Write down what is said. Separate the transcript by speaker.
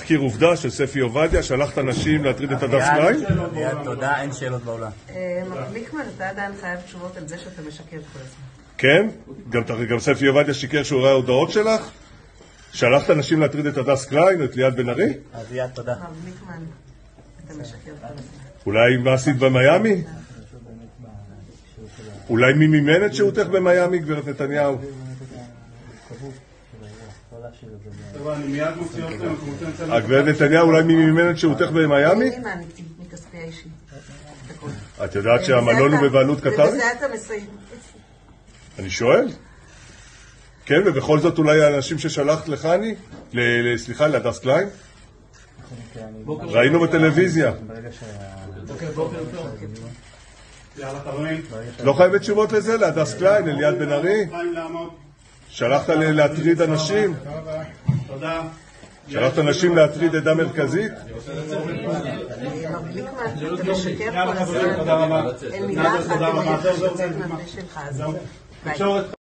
Speaker 1: תחקיר עובדה של ספי עובדיה, שלחת אנשים להטריד את הדס קליין?
Speaker 2: תודה, אין שאלות בעולם.
Speaker 3: מר גליקמן, אתה עדיין חייב תשובות על זה שאתה משקר כל הזמן.
Speaker 1: כן? גם ספי עובדיה שיקר שהוא ראה הודעות שלך? שלחת אנשים להטריד את הדס קליין, את ליאת בן ארי?
Speaker 2: אביעד, תודה.
Speaker 3: מר גליקמן, אתה משקר כל הזמן.
Speaker 1: אולי מה עשית במיימי? אולי מי מימן את שהותך במיימי, גברת נתניהו? הגברת נתניהו, אולי מי מימן את שהותך במיימי?
Speaker 3: אני מעניתי מכספי האישי.
Speaker 1: את יודעת שהמלון הוא בבעלות קטרית?
Speaker 3: ובזה אתה מסיים.
Speaker 1: אני שואל? כן, ובכל זאת אולי האנשים ששלחת לחני, סליחה, להדס קליין? ראינו בטלוויזיה. לא חייבת תשובות לזה, להדס קליין, ליאת בן ארי? שלחת להטריד אנשים? שלחת אנשים להטריד עדה מרכזית?
Speaker 3: מר גליקמן, אתה משקר כל הזמן. אין מילה אחת, אתה משקר מהפה שלך.